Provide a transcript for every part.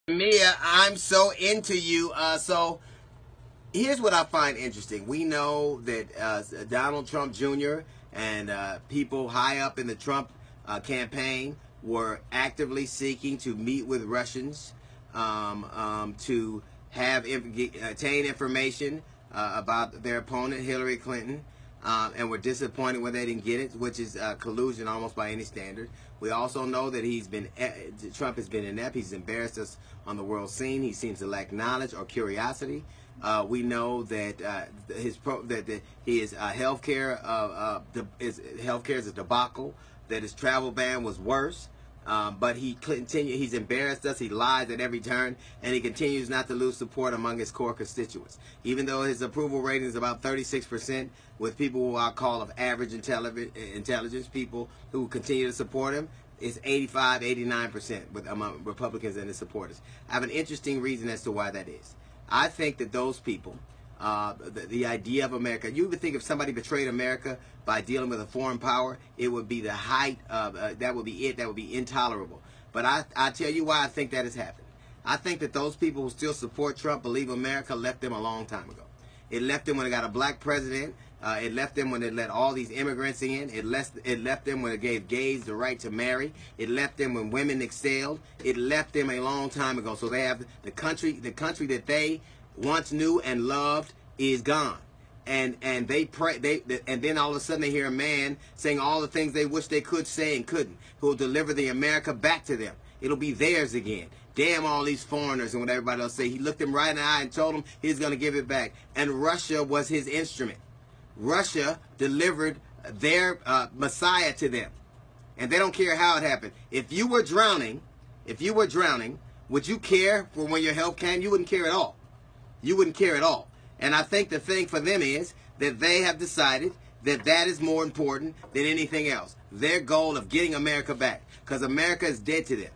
Mia, I'm so into you. So here's what I find interesting. We know that Donald Trump Jr. and people high up in the Trump campaign were actively seeking to meet with Russians to have attain information about their opponent, Hillary Clinton. And were disappointed when they didn't get it, which is collusion almost by any standard. We also know that Trump has been inept. He's embarrassed us on the world scene. He seems to lack knowledge or curiosity. We know that his healthcare is a debacle. That his travel ban was worse. But he's embarrassed us, he lies at every turn, and he continues not to lose support among his core constituents. Even though his approval rating is about 36% with people who I call of average intelligence, people who continue to support him, it's 85, 89% among Republicans and his supporters. I have an interesting reason as to why that is. I think that those people, the idea of America, you would think if somebody betrayed America by dealing with a foreign power, it would be the height of, that would be it, that would be intolerable. But I tell you why I think that has happened. I think that those people who still support Trump believe America left them a long time ago. It left them when it got a black president. It left them when it let all these immigrants in. It left them when it gave gays the right to marry. It left them when women excelled. It left them a long time ago. So they have the country that they once knew and loved is gone. And they pray, and then all of a sudden they hear a man saying all the things they wish they could say and couldn't, who will deliver the America back to them. It'll be theirs again. Damn all these foreigners and what everybody else say. He looked them right in the eye and told them he's going to give it back. And Russia was his instrument. Russia delivered their Messiah to them. And they don't care how it happened. If you were drowning, would you care for when your help came? You wouldn't care at all. You wouldn't care at all. And I think the thing for them is that they have decided that that is more important than anything else. Their goal of getting America back. Because America is dead to them.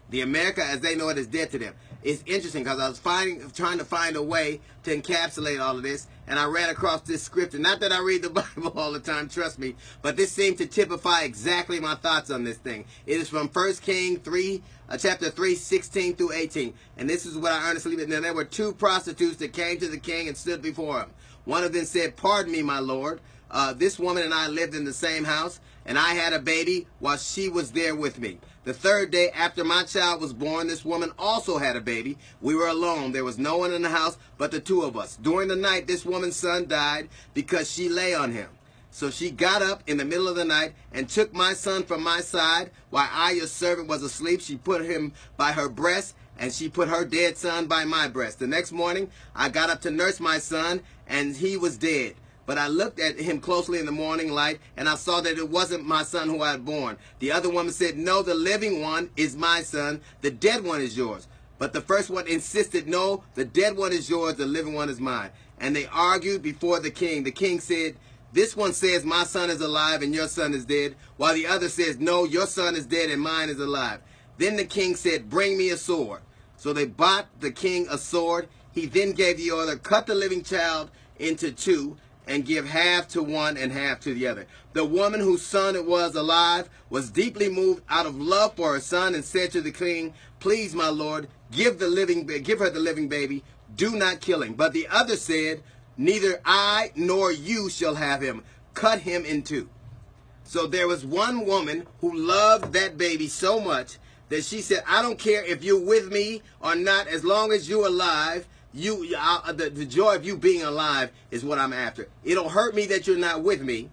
The America as they know it is dead to them. It's interesting because I was trying to find a way to encapsulate all of this, and I ran across this scripture. Not that I read the Bible all the time, trust me, but this seemed to typify exactly my thoughts on this thing. It is from 1 Kings 3, chapter 3, 16 through 18. And this is what I earnestly believe. Now there were two prostitutes that came to the king and stood before him. One of them said, "Pardon me, my lord. This woman and I lived in the same house, and I had a baby while she was there with me. The third day after my child was born, this woman also had a baby. We were alone. There was no one in the house but the two of us. During the night, this woman's son died because she lay on him. So she got up in the middle of the night and took my son from my side while I, your servant, was asleep. She put him by her breast, and she put her dead son by my breast. The next morning, I got up to nurse my son, and he was dead. But I looked at him closely in the morning light, and I saw that it wasn't my son who I had born. The other woman said, 'No, the living one is my son. The dead one is yours.' But the first one insisted, 'No, the dead one is yours. The living one is mine.' And they argued before the king. The king said, 'This one says my son is alive and your son is dead, while the other says, no, your son is dead and mine is alive.' Then the king said, 'Bring me a sword.' So they bought the king a sword. He then gave the order, 'Cut the living child into two, and give half to one and half to the other.' The woman whose son it was alive was deeply moved out of love for her son and said to the king, 'Please, my lord, give her the living baby. Do not kill him.' But the other said, 'Neither I nor you shall have him. Cut him in two.' So there was one woman who loved that baby so much that she said, 'I don't care if you're with me or not, as long as you're alive. The joy of you being alive is what I'm after. It'll hurt me that you're not with me,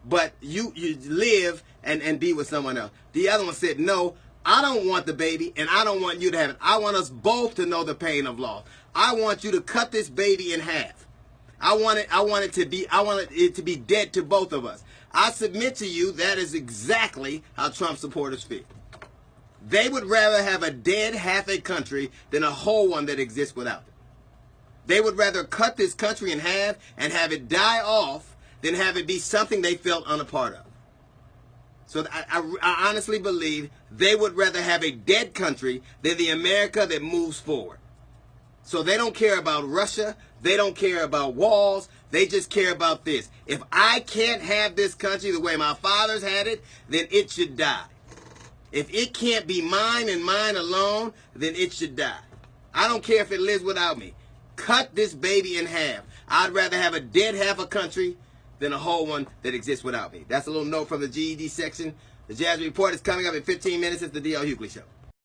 but you live and be with someone else.' The other one said, 'No, I don't want the baby, and I don't want you to have it. I want us both to know the pain of loss. I want you to cut this baby in half. I want it to be dead to both of us.' I submit to you that is exactly how Trump supporters feel. They would rather have a dead half a country than a whole one that exists without it. They would rather cut this country in half and have it die off than have it be something they felt unapart of. So I honestly believe they would rather have a dead country than the America that moves forward. So they don't care about Russia. They don't care about walls. They just care about this. If I can't have this country the way my fathers had it, then it should die. If it can't be mine and mine alone, then it should die. I don't care if it lives without me. Cut this baby in half. I'd rather have a dead half a country than a whole one that exists without me. That's a little note from the GED section. The Jazz Report is coming up in 15 minutes. It's the D.L. Hughley Show.